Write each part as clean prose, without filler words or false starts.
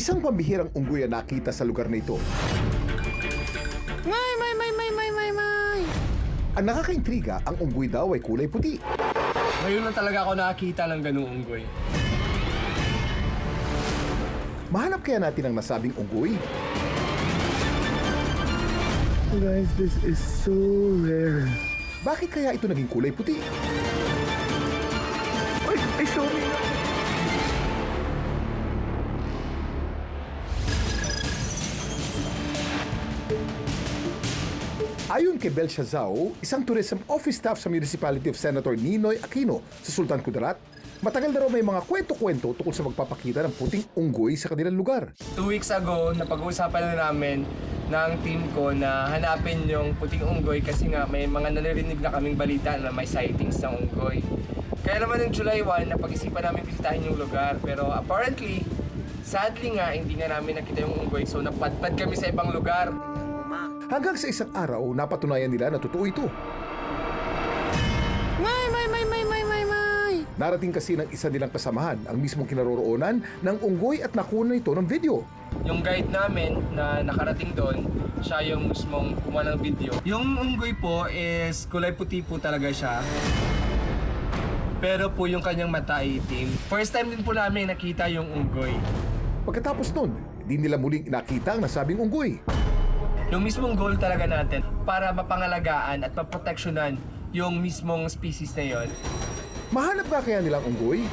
Isang pambihirang unggoy ang nakita sa lugar na ito. May! Ang nakakaintriga, ang unggoy daw ay kulay puti. Ngayon lang talaga ako nakakita ng ganoong unggoy. Mahanap kaya natin ang nasabing unggoy? Guys, this is so rare. Bakit kaya ito naging kulay puti? Ay, show me na. Ayon kay Bel Shazao, isang tourism office staff sa Municipality of Senator Ninoy Aquino sa Sultan Kudarat, matagal na raw may mga kwento-kwento tungkol sa magpapakita ng puting unggoy sa kanilang lugar. 2 weeks ago, napag-uusapan na namin ng team ko na hanapin yung puting unggoy kasi nga may mga naririnig na kaming balita na may sightings ng unggoy. Kaya naman ng July 1, napag-isipan namin bisitahin yung lugar. Pero apparently, sadly nga, hindi nga namin nakita yung unggoy. So napadpad kami sa ibang lugar. Hanggang sa isang araw, napatunayan nila na totoo ito. May! Narating kasi ng isa nilang kasamahan ang mismong kinaroroonan ng unggoy at nakuha ito ng video. Yung guide namin na nakarating doon, siya yung mismong kumuha ng video. Yung unggoy po is kulay puti po talaga siya. Pero po yung kanyang mata ay itim. First time din po namin nakita yung unggoy. Pagkatapos nun, di nila muling nakita ang nasabing unggoy. Yung mismong goal talaga natin para mapangalagaan at maproteksyonan yung mismong species na yon. Mahanap nga kaya nilang unggoy?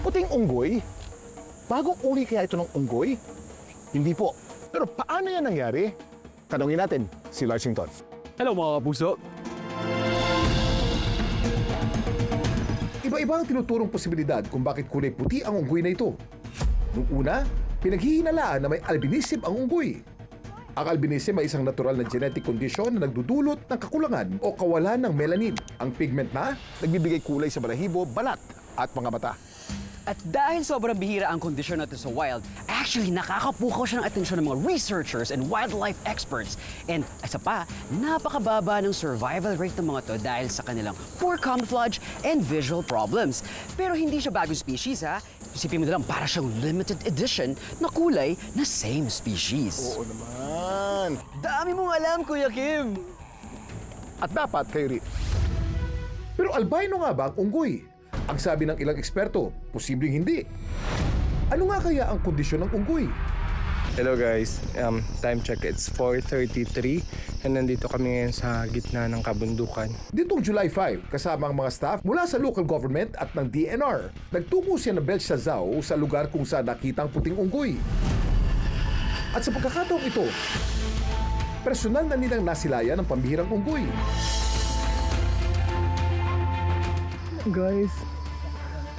Puting unggoy? Bagong uri kaya ito ng unggoy? Hindi po. Pero paano yan nangyari? Tanungin natin si Larsington. Hello mga kapuso! Iba-iba ang tinuturong posibilidad kung bakit kulay puti ang unggoy na ito. Nung una, pinaghihinalaan na may albinism ang unggoy. Ang albinism ay isang natural na genetic condition na nagdudulot ng kakulangan o kawalan ng melanin. Ang pigment na nagbibigay kulay sa balahibo, balat at mga mata. At dahil sobrang bihira ang kondisyon natin sa wild, actually nakakapukaw siya ng atensyon ng mga researchers and wildlife experts. And isa pa, napakababa ng survival rate ng mga to dahil sa kanilang poor camouflage and visual problems. Pero hindi siya bagong species ha. Isipin mo na lang para siyang limited edition na kulay na same species. Oo naman. Dami mong alam, Kuya Kim! At dapat kayo rin. Pero albino nga ba ang unggoy? Ang sabi ng ilang eksperto, posibleng hindi. Ano nga kaya ang kondisyon ng unggoy? Hello guys, time check, it's 4:33 and nandito kami ngayon sa gitna ng kabundukan. Ditong July 5, kasama ang mga staff mula sa local government at ng DNR, nagtungo siya ng Bel Shazao sa lugar kung saan nakita ang puting unggoy. At sa pagkakataong ito, personal na nilang nasilayan ang pambihirang unggoy.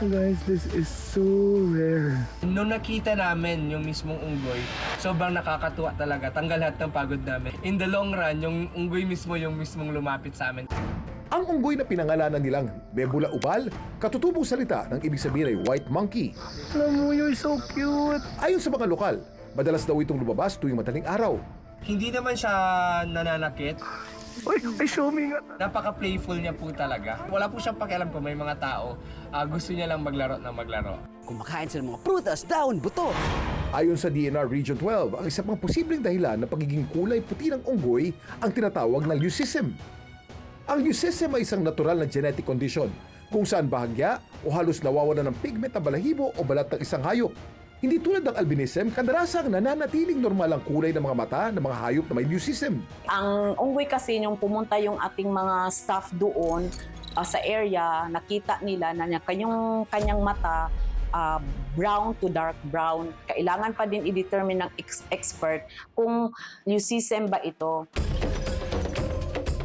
Guys, this is so rare. Nung nakita namin yung mismong unggoy, sobrang nakakatuwa talaga. Tanggal lahat ng pagod namin. In the long run, yung unggoy mismo yung mismong lumapit sa amin. Ang unggoy na pinangalanan nilang Bebula ubal, katutubong salita ng ibig sabihin ay white monkey. Alam mo, you're so cute. Ayon sa mga lokal, madalas daw itong lumabas tuwing madaling araw. Hindi naman siya nananakit. Ay, show me nga. Napaka-playful niya po talaga. Wala po siyang pakialam kung may mga tao. Gusto niya lang maglaro ng maglaro. Kumakain sila ng mga prutas, daon, buto. Ayon sa DNR Region 12, ang isang mga posibleng dahilan ng pagiging kulay puti ng unggoy ang tinatawag na leucism. Ang leucism ay isang natural na genetic condition kung saan bahagya o halos nawawala ng pigment na balahibo o balat ng isang hayop. Hindi tulad ng albinism, kadarasang nananatiling normal ang kulay ng mga mata ng mga hayop na may leucism. Ang unggoy kasi nung pumunta yung ating mga staff doon sa area, nakita nila na kanyang mata brown to dark brown. Kailangan pa din i-determine ng expert kung leucism ba ito.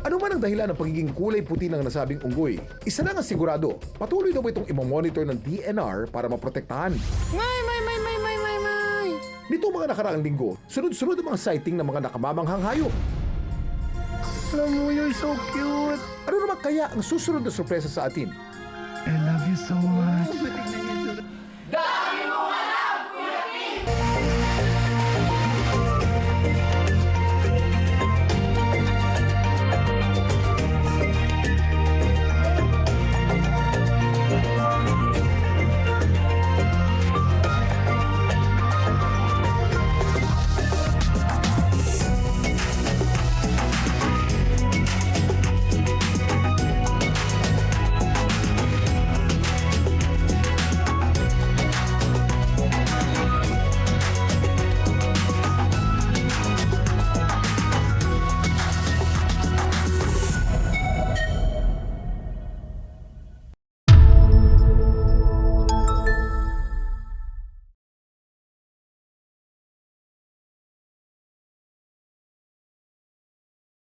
Ano man ang dahilan ng pagiging kulay puti ng nasabing unggoy, isa lang ang sigurado, patuloy daw itong imamonitor ng DNR para maprotektahan. May! Nito mga nakaraang linggo, sunod-sunod ang mga sighting ng mga nakamamanghang hayop. Alam mo, you're so cute. Ano naman kaya ang susunod na sorpresa sa atin? I love you so much. Dami mo